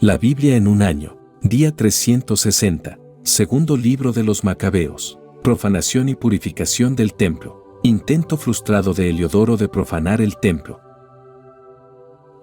La Biblia en un año. Día 360. Segundo libro de los Macabeos. Profanación y purificación del templo. Intento frustrado de Heliodoro de profanar el templo.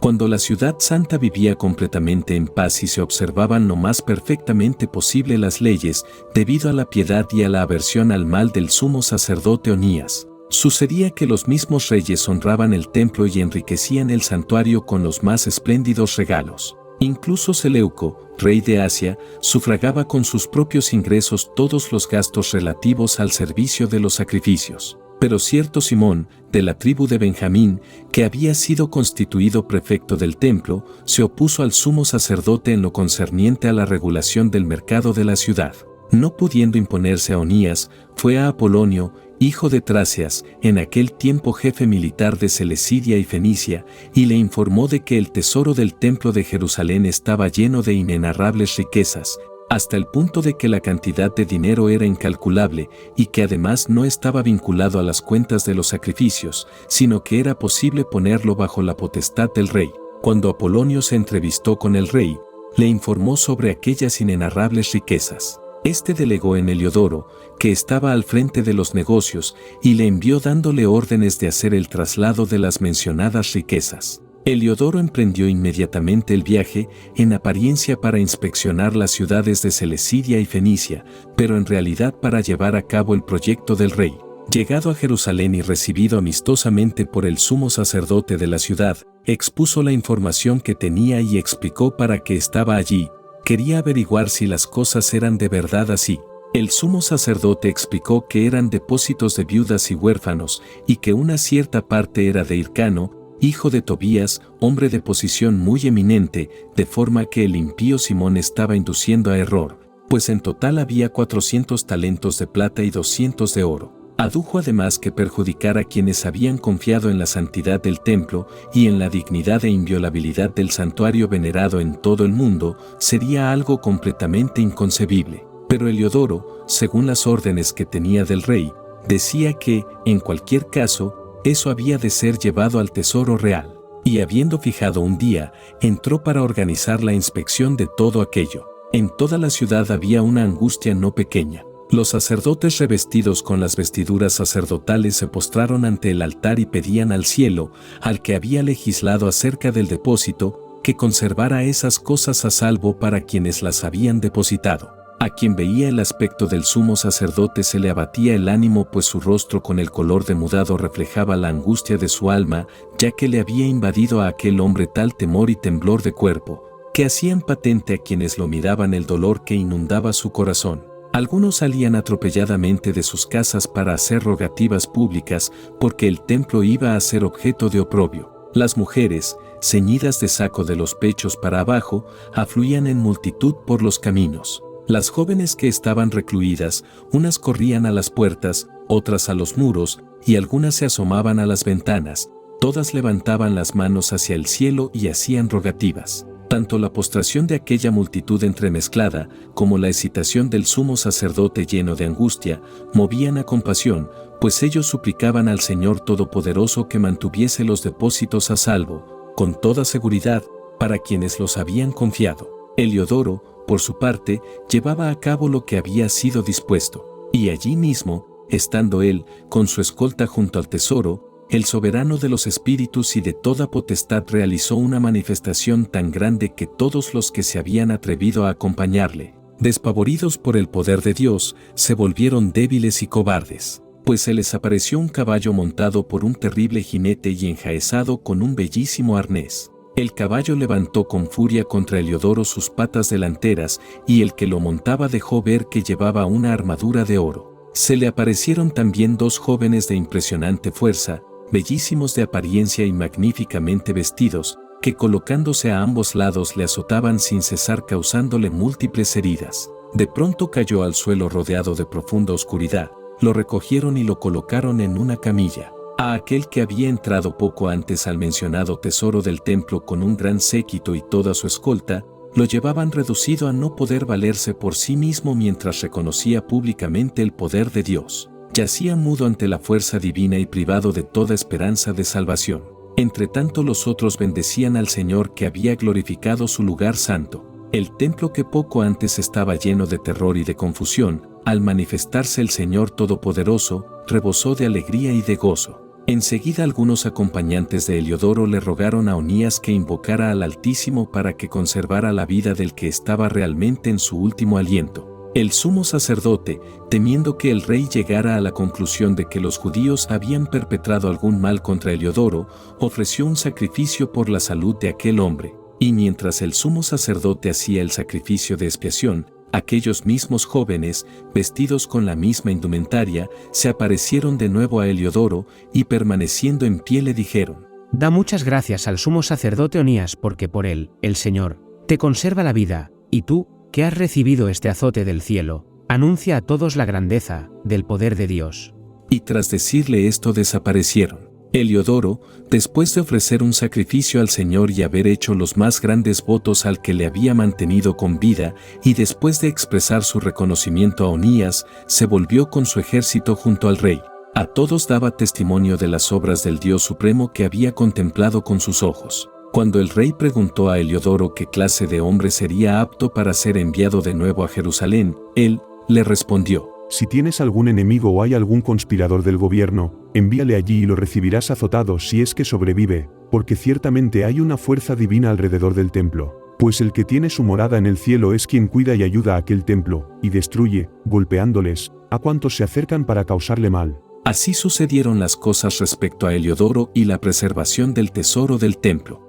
Cuando la ciudad santa vivía completamente en paz y se observaban lo más perfectamente posible las leyes, debido a la piedad y a la aversión al mal del sumo sacerdote Onías, sucedía que los mismos reyes honraban el templo y enriquecían el santuario con los más espléndidos regalos. Incluso Seleuco, rey de Asia, sufragaba con sus propios ingresos todos los gastos relativos al servicio de los sacrificios. Pero cierto Simón, de la tribu de Benjamín, que había sido constituido prefecto del templo, se opuso al sumo sacerdote en lo concerniente a la regulación del mercado de la ciudad. No pudiendo imponerse a Onías, fue a Apolonio, hijo de Tracias, en aquel tiempo jefe militar de Selecidia y Fenicia, y le informó de que el tesoro del templo de Jerusalén estaba lleno de inenarrables riquezas, hasta el punto de que la cantidad de dinero era incalculable y que además no estaba vinculado a las cuentas de los sacrificios, sino que era posible ponerlo bajo la potestad del rey. Cuando Apolonio se entrevistó con el rey, le informó sobre aquellas inenarrables riquezas. Este delegó en Heliodoro, que estaba al frente de los negocios, y le envió dándole órdenes de hacer el traslado de las mencionadas riquezas. Heliodoro emprendió inmediatamente el viaje, en apariencia para inspeccionar las ciudades de Selecidia y Fenicia, pero en realidad para llevar a cabo el proyecto del rey. Llegado a Jerusalén y recibido amistosamente por el sumo sacerdote de la ciudad, expuso la información que tenía y explicó para qué estaba allí. Quería averiguar si las cosas eran de verdad así. El sumo sacerdote explicó que eran depósitos de viudas y huérfanos, y que una cierta parte era de Hircano, hijo de Tobías, hombre de posición muy eminente, de forma que el impío Simón estaba induciendo a error, pues en total había 400 talentos de plata y 200 de oro. Adujo además que perjudicar a quienes habían confiado en la santidad del templo y en la dignidad e inviolabilidad del santuario venerado en todo el mundo sería algo completamente inconcebible. Pero Heliodoro, según las órdenes que tenía del rey, decía que, en cualquier caso, eso había de ser llevado al tesoro real. Y habiendo fijado un día, entró para organizar la inspección de todo aquello. En toda la ciudad había una angustia no pequeña. Los sacerdotes revestidos con las vestiduras sacerdotales se postraron ante el altar y pedían al cielo, al que había legislado acerca del depósito, que conservara esas cosas a salvo para quienes las habían depositado. A quien veía el aspecto del sumo sacerdote se le abatía el ánimo, pues su rostro con el color demudado reflejaba la angustia de su alma, ya que le había invadido a aquel hombre tal temor y temblor de cuerpo, que hacían patente a quienes lo miraban el dolor que inundaba su corazón. Algunos salían atropelladamente de sus casas para hacer rogativas públicas, porque el templo iba a ser objeto de oprobio. Las mujeres, ceñidas de saco de los pechos para abajo, afluían en multitud por los caminos. Las jóvenes que estaban recluidas, unas corrían a las puertas, otras a los muros, y algunas se asomaban a las ventanas. Todas levantaban las manos hacia el cielo y hacían rogativas. Tanto la postración de aquella multitud entremezclada, como la excitación del sumo sacerdote lleno de angustia, movían a compasión, pues ellos suplicaban al Señor Todopoderoso que mantuviese los depósitos a salvo, con toda seguridad, para quienes los habían confiado. Heliodoro, por su parte, llevaba a cabo lo que había sido dispuesto, y allí mismo, estando él, con su escolta junto al tesoro, el soberano de los espíritus y de toda potestad realizó una manifestación tan grande que todos los que se habían atrevido a acompañarle, despavoridos por el poder de Dios, se volvieron débiles y cobardes, pues se les apareció un caballo montado por un terrible jinete y enjaezado con un bellísimo arnés. El caballo levantó con furia contra Heliodoro sus patas delanteras, y el que lo montaba dejó ver que llevaba una armadura de oro. Se le aparecieron también dos jóvenes de impresionante fuerza, bellísimos de apariencia y magníficamente vestidos, que colocándose a ambos lados le azotaban sin cesar causándole múltiples heridas. De pronto cayó al suelo rodeado de profunda oscuridad, lo recogieron y lo colocaron en una camilla. A aquel que había entrado poco antes al mencionado tesoro del templo con un gran séquito y toda su escolta, lo llevaban reducido a no poder valerse por sí mismo mientras reconocía públicamente el poder de Dios. Yacía mudo ante la fuerza divina y privado de toda esperanza de salvación. Entretanto los otros bendecían al Señor que había glorificado su lugar santo. El templo que poco antes estaba lleno de terror y de confusión, al manifestarse el Señor Todopoderoso, rebosó de alegría y de gozo. Enseguida algunos acompañantes de Heliodoro le rogaron a Onías que invocara al Altísimo para que conservara la vida del que estaba realmente en su último aliento. El sumo sacerdote, temiendo que el rey llegara a la conclusión de que los judíos habían perpetrado algún mal contra Heliodoro, ofreció un sacrificio por la salud de aquel hombre. Y mientras el sumo sacerdote hacía el sacrificio de expiación, aquellos mismos jóvenes, vestidos con la misma indumentaria, se aparecieron de nuevo a Heliodoro y permaneciendo en pie le dijeron: Da muchas gracias al sumo sacerdote Onías porque por él, el Señor, te conserva la vida, y tú, que has recibido este azote del cielo, anuncia a todos la grandeza del poder de Dios. Y tras decirle esto desaparecieron. Heliodoro, después de ofrecer un sacrificio al Señor y haber hecho los más grandes votos al que le había mantenido con vida, y después de expresar su reconocimiento a Onías, se volvió con su ejército junto al rey. A todos daba testimonio de las obras del Dios Supremo que había contemplado con sus ojos. Cuando el rey preguntó a Heliodoro qué clase de hombre sería apto para ser enviado de nuevo a Jerusalén, él le respondió: Si tienes algún enemigo o hay algún conspirador del gobierno, envíale allí y lo recibirás azotado si es que sobrevive, porque ciertamente hay una fuerza divina alrededor del templo. Pues el que tiene su morada en el cielo es quien cuida y ayuda a aquel templo, y destruye, golpeándoles, a cuantos se acercan para causarle mal. Así sucedieron las cosas respecto a Heliodoro y la preservación del tesoro del templo.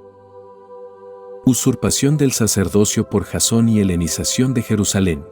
Usurpación del sacerdocio por Jasón y helenización de Jerusalén.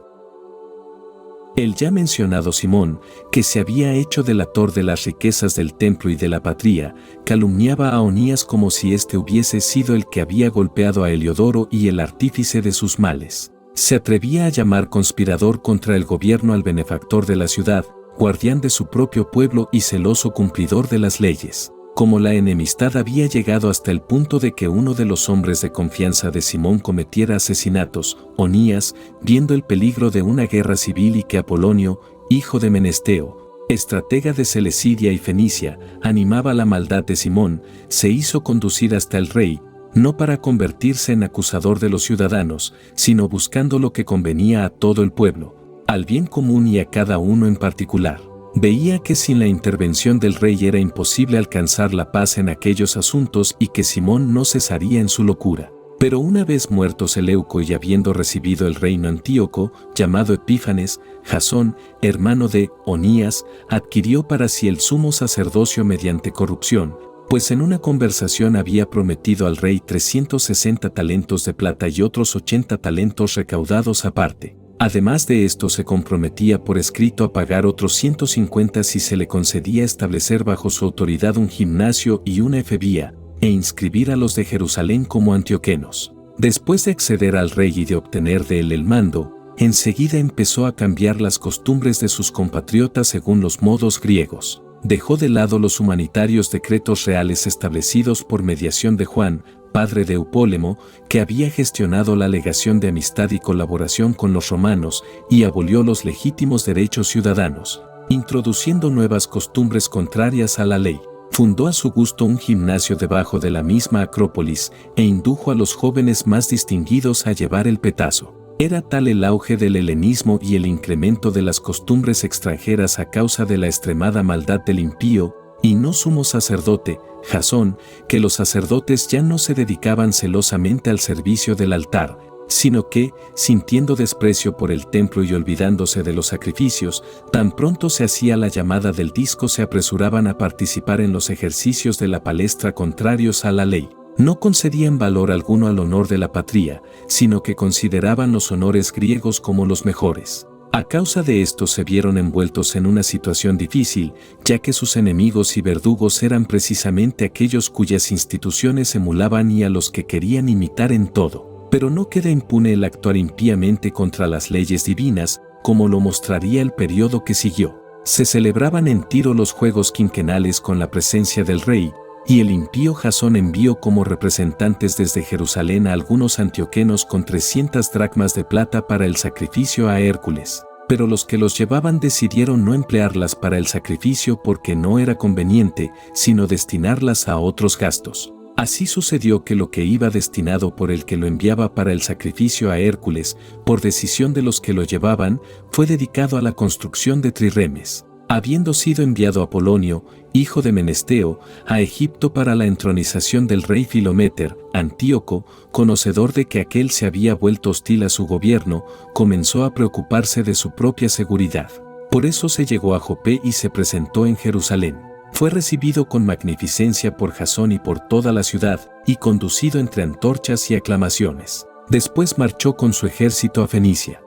El ya mencionado Simón, que se había hecho delator de las riquezas del templo y de la patria, calumniaba a Onías como si éste hubiese sido el que había golpeado a Heliodoro y el artífice de sus males. Se atrevía a llamar conspirador contra el gobierno al benefactor de la ciudad, guardián de su propio pueblo y celoso cumplidor de las leyes. Como la enemistad había llegado hasta el punto de que uno de los hombres de confianza de Simón cometiera asesinatos, Onías, viendo el peligro de una guerra civil y que Apolonio, hijo de Menesteo, estratega de Selecidia y Fenicia, animaba la maldad de Simón, se hizo conducir hasta el rey, no para convertirse en acusador de los ciudadanos, sino buscando lo que convenía a todo el pueblo, al bien común y a cada uno en particular. Veía que sin la intervención del rey era imposible alcanzar la paz en aquellos asuntos y que Simón no cesaría en su locura. Pero una vez muerto Seleuco y habiendo recibido el reino Antíoco, llamado Epífanes, Jasón, hermano de Onías, adquirió para sí el sumo sacerdocio mediante corrupción, pues en una conversación había prometido al rey 360 talentos de plata y otros 80 talentos recaudados aparte. Además de esto se comprometía por escrito a pagar otros 150 si se le concedía establecer bajo su autoridad un gimnasio y una efebía, e inscribir a los de Jerusalén como antioquenos. Después de acceder al rey y de obtener de él el mando, enseguida empezó a cambiar las costumbres de sus compatriotas según los modos griegos. Dejó de lado los humanitarios decretos reales establecidos por mediación de Juan, padre de Eupólemo, que había gestionado la legación de amistad y colaboración con los romanos, y abolió los legítimos derechos ciudadanos, introduciendo nuevas costumbres contrarias a la ley. Fundó a su gusto un gimnasio debajo de la misma Acrópolis e indujo a los jóvenes más distinguidos a llevar el petazo. Era tal el auge del helenismo y el incremento de las costumbres extranjeras a causa de la extremada maldad del impío, y no sumo sacerdote, Jasón, que los sacerdotes ya no se dedicaban celosamente al servicio del altar, sino que, sintiendo desprecio por el templo y olvidándose de los sacrificios, tan pronto se hacía la llamada del disco se apresuraban a participar en los ejercicios de la palestra contrarios a la ley. No concedían valor alguno al honor de la patria, sino que consideraban los honores griegos como los mejores. A causa de esto se vieron envueltos en una situación difícil, ya que sus enemigos y verdugos eran precisamente aquellos cuyas instituciones emulaban y a los que querían imitar en todo. Pero no queda impune el actuar impíamente contra las leyes divinas, como lo mostraría el periodo que siguió. Se celebraban en Tiro los juegos quinquenales con la presencia del rey, y el impío Jasón envió como representantes desde Jerusalén a algunos antioquenos con 300 dracmas de plata para el sacrificio a Hércules. Pero los que los llevaban decidieron no emplearlas para el sacrificio porque no era conveniente, sino destinarlas a otros gastos. Así sucedió que lo que iba destinado por el que lo enviaba para el sacrificio a Hércules, por decisión de los que lo llevaban, fue dedicado a la construcción de trirremes, habiendo sido enviado Apolonio, hijo de Menesteo, a Egipto para la entronización del rey Filometer. Antíoco, conocedor de que aquél se había vuelto hostil a su gobierno, comenzó a preocuparse de su propia seguridad. Por eso se llegó a Jope y se presentó en Jerusalén. Fue recibido con magnificencia por Jasón y por toda la ciudad, y conducido entre antorchas y aclamaciones. Después marchó con su ejército a Fenicia.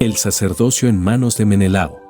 El sacerdocio en manos de Menelao.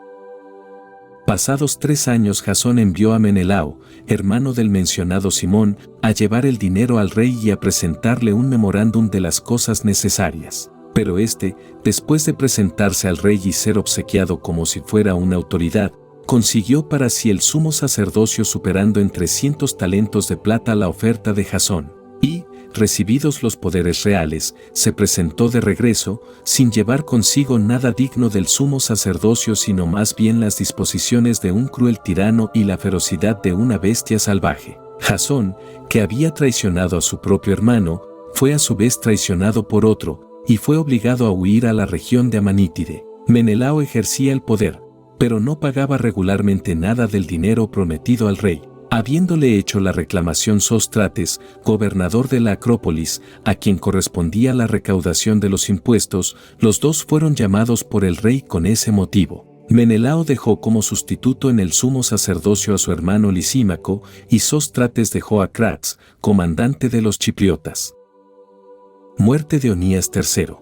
Pasados 3 años, Jasón envió a Menelao, hermano del mencionado Simón, a llevar el dinero al rey y a presentarle un memorándum de las cosas necesarias. Pero éste, después de presentarse al rey y ser obsequiado como si fuera una autoridad, consiguió para sí el sumo sacerdocio, superando en 300 talentos de plata la oferta de Jasón, y, recibidos los poderes reales, se presentó de regreso, sin llevar consigo nada digno del sumo sacerdocio, sino más bien las disposiciones de un cruel tirano y la ferocidad de una bestia salvaje. Jasón, que había traicionado a su propio hermano, fue a su vez traicionado por otro, y fue obligado a huir a la región de Amanítide. Menelao ejercía el poder, pero no pagaba regularmente nada del dinero prometido al rey. Habiéndole hecho la reclamación Sóstrates, gobernador de la Acrópolis, a quien correspondía la recaudación de los impuestos, los dos fueron llamados por el rey con ese motivo. Menelao dejó como sustituto en el sumo sacerdocio a su hermano Lisímaco, y Sóstrates dejó a Crax, comandante de los chipriotas. Muerte de Onías III.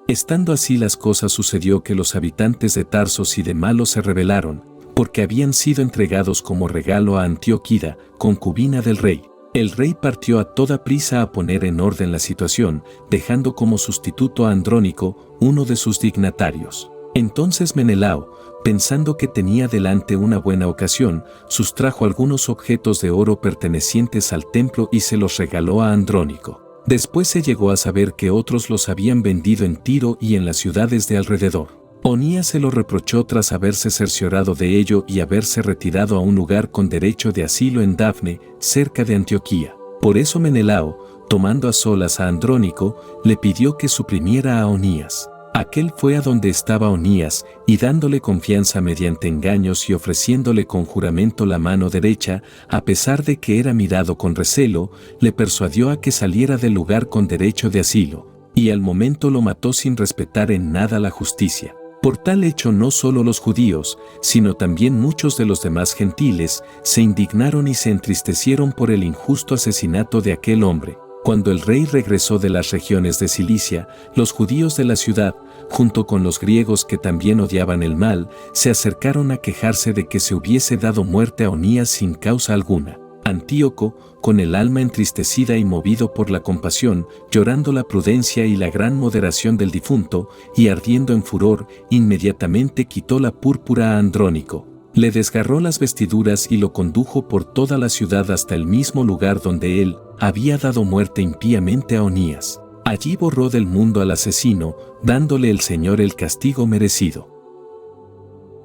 Estando así las cosas, sucedió que los habitantes de Tarsos y de Malos se rebelaron, porque habían sido entregados como regalo a Antioquida, concubina del rey. El rey partió a toda prisa a poner en orden la situación, dejando como sustituto a Andrónico, uno de sus dignatarios. Entonces Menelao, pensando que tenía delante una buena ocasión, sustrajo algunos objetos de oro pertenecientes al templo y se los regaló a Andrónico. Después se llegó a saber que otros los habían vendido en Tiro y en las ciudades de alrededor. Onías se lo reprochó tras haberse cerciorado de ello y haberse retirado a un lugar con derecho de asilo en Dafne, cerca de Antioquía. Por eso Menelao, tomando a solas a Andrónico, le pidió que suprimiera a Onías. Aquel fue a donde estaba Onías, y dándole confianza mediante engaños y ofreciéndole con juramento la mano derecha, a pesar de que era mirado con recelo, le persuadió a que saliera del lugar con derecho de asilo, y al momento lo mató sin respetar en nada la justicia. Por tal hecho no solo los judíos, sino también muchos de los demás gentiles, se indignaron y se entristecieron por el injusto asesinato de aquel hombre. Cuando el rey regresó de las regiones de Cilicia, los judíos de la ciudad, junto con los griegos que también odiaban el mal, se acercaron a quejarse de que se hubiese dado muerte a Onías sin causa alguna. Antíoco, con el alma entristecida y movido por la compasión, llorando la prudencia y la gran moderación del difunto, y ardiendo en furor, inmediatamente quitó la púrpura a Andrónico. Le desgarró las vestiduras y lo condujo por toda la ciudad hasta el mismo lugar donde él había dado muerte impíamente a Onías. Allí borró del mundo al asesino, dándole el Señor el castigo merecido.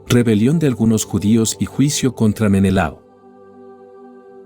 Rebelión de algunos judíos y juicio contra Menelao.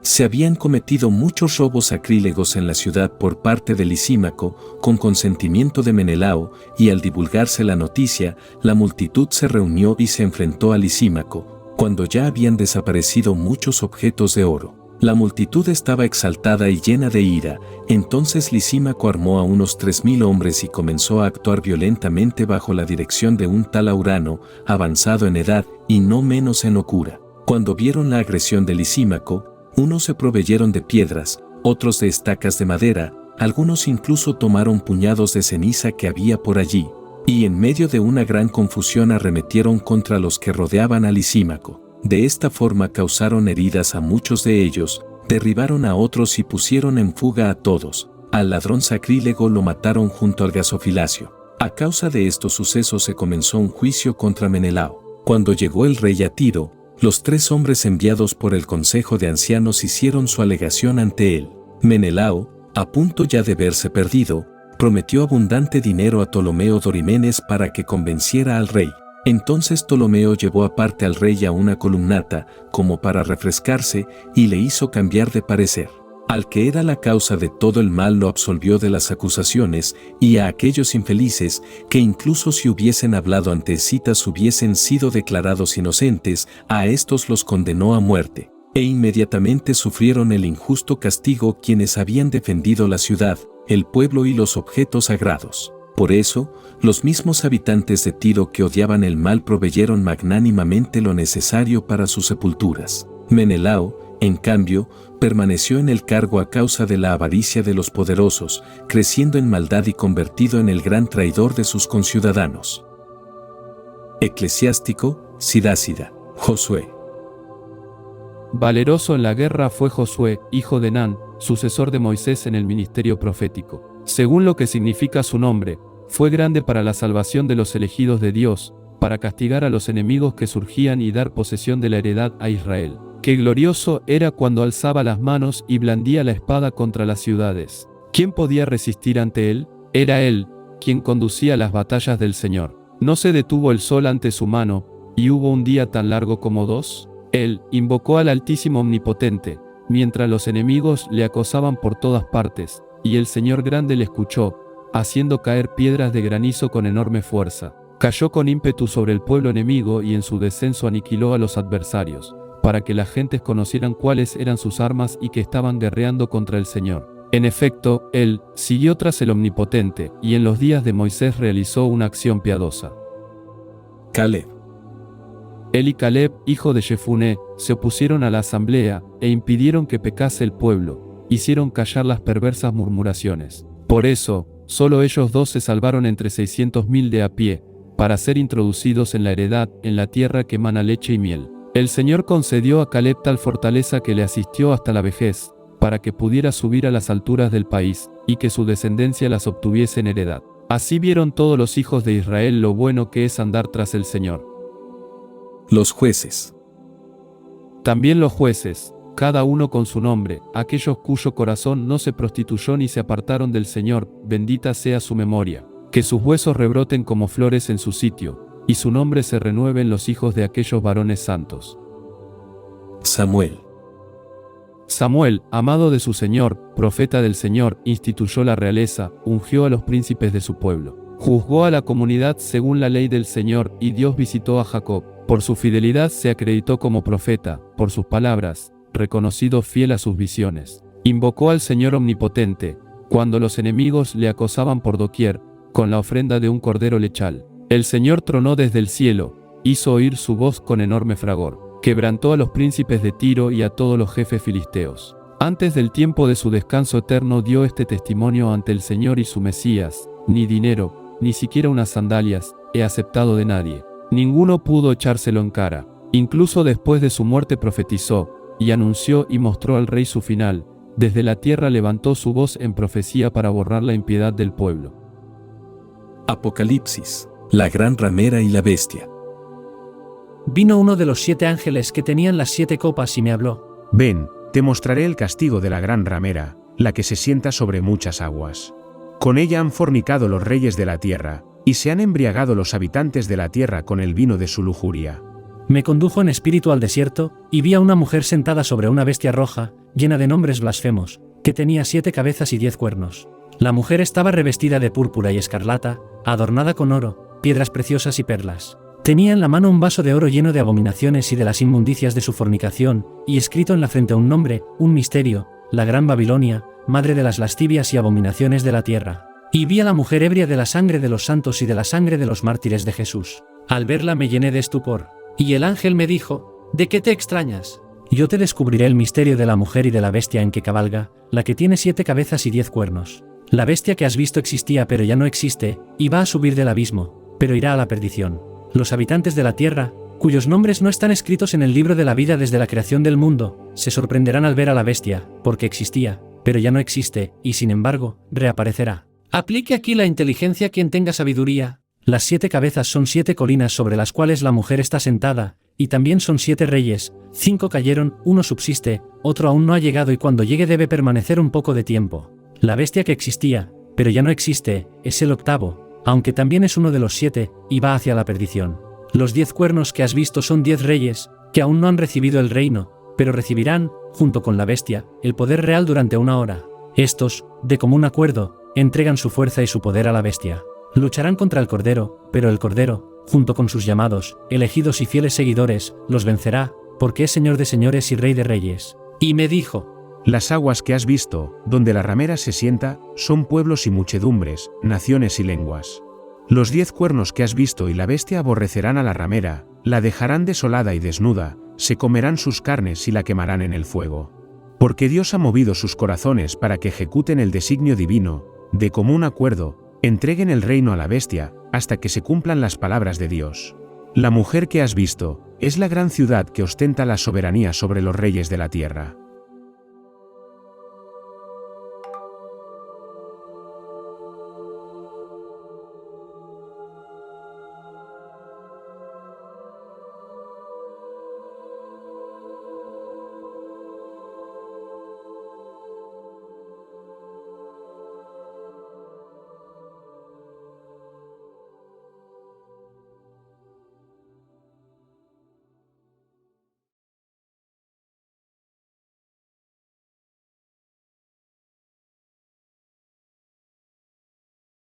Se habían cometido muchos robos sacrílegos en la ciudad por parte de Lisímaco, con consentimiento de Menelao, y al divulgarse la noticia, la multitud se reunió y se enfrentó a Lisímaco, cuando ya habían desaparecido muchos objetos de oro. La multitud estaba exaltada y llena de ira. Entonces Lisímaco armó a unos 3000 hombres y comenzó a actuar violentamente bajo la dirección de un tal Aurano, avanzado en edad y no menos en locura. Cuando vieron la agresión de Lisímaco, unos se proveyeron de piedras, otros de estacas de madera, algunos incluso tomaron puñados de ceniza que había por allí, y en medio de una gran confusión arremetieron contra los que rodeaban a Lisímaco. De esta forma causaron heridas a muchos de ellos, derribaron a otros y pusieron en fuga a todos. Al ladrón sacrílego lo mataron junto al gasofilacio. A causa de estos sucesos se comenzó un juicio contra Menelao. Cuando llegó el rey a Tiro, los 3 hombres enviados por el consejo de ancianos hicieron su alegación ante él. Menelao, a punto ya de verse perdido, prometió abundante dinero a Ptolomeo Dorimenes para que convenciera al rey. Entonces Ptolomeo llevó aparte al rey a una columnata, como para refrescarse, y le hizo cambiar de parecer. Al que era la causa de todo el mal lo absolvió de las acusaciones, y a aquellos infelices, que incluso si hubiesen hablado ante Escitas hubiesen sido declarados inocentes, a estos los condenó a muerte. E inmediatamente sufrieron el injusto castigo quienes habían defendido la ciudad, el pueblo y los objetos sagrados. Por eso, los mismos habitantes de Tiro que odiaban el mal proveyeron magnánimamente lo necesario para sus sepulturas. Menelao, en cambio, permaneció en el cargo a causa de la avaricia de los poderosos, creciendo en maldad y convertido en el gran traidor de sus conciudadanos. Eclesiástico, Sidácida, Josué. Valeroso en la guerra fue Josué, hijo de Nan, sucesor de Moisés en el ministerio profético. Según lo que significa su nombre, fue grande para la salvación de los elegidos de Dios, para castigar a los enemigos que surgían y dar posesión de la heredad a Israel. Qué glorioso era cuando alzaba las manos y blandía la espada contra las ciudades. ¿Quién podía resistir ante él? Era él quien conducía las batallas del Señor. No se detuvo el sol ante su mano, y hubo un día tan largo como dos. Él invocó al Altísimo Omnipotente, mientras los enemigos le acosaban por todas partes, y el Señor grande le escuchó, haciendo caer piedras de granizo con enorme fuerza. Cayó con ímpetu sobre el pueblo enemigo y en su descenso aniquiló a los adversarios, para que las gentes conocieran cuáles eran sus armas y que estaban guerreando contra el Señor. En efecto, él siguió tras el Omnipotente, y en los días de Moisés realizó una acción piadosa. Caleb. Él y Caleb, hijo de Jefuné, se opusieron a la asamblea, e impidieron que pecase el pueblo, hicieron callar las perversas murmuraciones. Por eso, solo ellos dos se salvaron entre 600.000 de a pie, para ser introducidos en la heredad, en la tierra que emana leche y miel. El Señor concedió a Caleb tal fortaleza que le asistió hasta la vejez, para que pudiera subir a las alturas del país, y que su descendencia las obtuviese en heredad. Así vieron todos los hijos de Israel lo bueno que es andar tras el Señor. Los jueces. También los jueces, cada uno con su nombre, aquellos cuyo corazón no se prostituyó ni se apartaron del Señor, bendita sea su memoria. Que sus huesos rebroten como flores en su sitio, y su nombre se renueve en los hijos de aquellos varones santos. Samuel. Samuel, amado de su Señor, profeta del Señor, instituyó la realeza, ungió a los príncipes de su pueblo. Juzgó a la comunidad según la ley del Señor, y Dios visitó a Jacob. Por su fidelidad se acreditó como profeta, por sus palabras, reconocido fiel a sus visiones. Invocó al Señor Omnipotente, cuando los enemigos le acosaban por doquier, con la ofrenda de un cordero lechal. El Señor tronó desde el cielo, hizo oír su voz con enorme fragor. Quebrantó a los príncipes de Tiro y a todos los jefes filisteos. Antes del tiempo de su descanso eterno dio este testimonio ante el Señor y su Mesías: ni dinero, ni siquiera unas sandalias, he aceptado de nadie. Ninguno pudo echárselo en cara. Incluso después de su muerte profetizó, y anunció y mostró al rey su final. Desde la tierra levantó su voz en profecía para borrar la impiedad del pueblo. Apocalipsis. La gran ramera y la bestia. Vino uno de los 7 ángeles que tenían las 7 copas y me habló. Ven, te mostraré el castigo de la gran ramera, la que se sienta sobre muchas aguas. Con ella han fornicado los reyes de la tierra, y se han embriagado los habitantes de la tierra con el vino de su lujuria. Me condujo en espíritu al desierto, y vi a una mujer sentada sobre una bestia roja, llena de nombres blasfemos, que tenía 7 cabezas y 10 cuernos. La mujer estaba revestida de púrpura y escarlata, adornada con oro, piedras preciosas y perlas. Tenía en la mano un vaso de oro lleno de abominaciones y de las inmundicias de su fornicación, y escrito en la frente un nombre, un misterio: la Gran Babilonia, madre de las lascivias y abominaciones de la tierra. Y vi a la mujer ebria de la sangre de los santos y de la sangre de los mártires de Jesús. Al verla me llené de estupor. Y el ángel me dijo: ¿de qué te extrañas? Yo te descubriré el misterio de la mujer y de la bestia en que cabalga, la que tiene 7 cabezas y 10 cuernos. La bestia que has visto existía pero ya no existe, y va a subir del abismo, pero irá a la perdición. Los habitantes de la tierra, cuyos nombres no están escritos en el libro de la vida desde la creación del mundo, se sorprenderán al ver a la bestia, porque existía, pero ya no existe, y sin embargo, reaparecerá. Aplique aquí la inteligencia quien tenga sabiduría. Las 7 cabezas son 7 colinas sobre las cuales la mujer está sentada, y también son 7 reyes, 5 cayeron, uno subsiste, otro aún no ha llegado y cuando llegue debe permanecer un poco de tiempo. La bestia que existía, pero ya no existe, es el octavo, aunque también es uno de los 7, y va hacia la perdición. Los 10 cuernos que has visto son 10 reyes, que aún no han recibido el reino, pero recibirán, junto con la bestia, el poder real durante 1 hora. Estos, de común acuerdo, entregan su fuerza y su poder a la bestia. Lucharán contra el Cordero, pero el Cordero, junto con sus llamados, elegidos y fieles seguidores, los vencerá, porque es Señor de señores y Rey de reyes. Y me dijo: Las aguas que has visto, donde la ramera se sienta, son pueblos y muchedumbres, naciones y lenguas. Los 10 cuernos que has visto y la bestia aborrecerán a la ramera, la dejarán desolada y desnuda, se comerán sus carnes y la quemarán en el fuego. Porque Dios ha movido sus corazones para que ejecuten el designio divino, de común acuerdo, entreguen el reino a la bestia, hasta que se cumplan las palabras de Dios. La mujer que has visto, es la gran ciudad que ostenta la soberanía sobre los reyes de la tierra.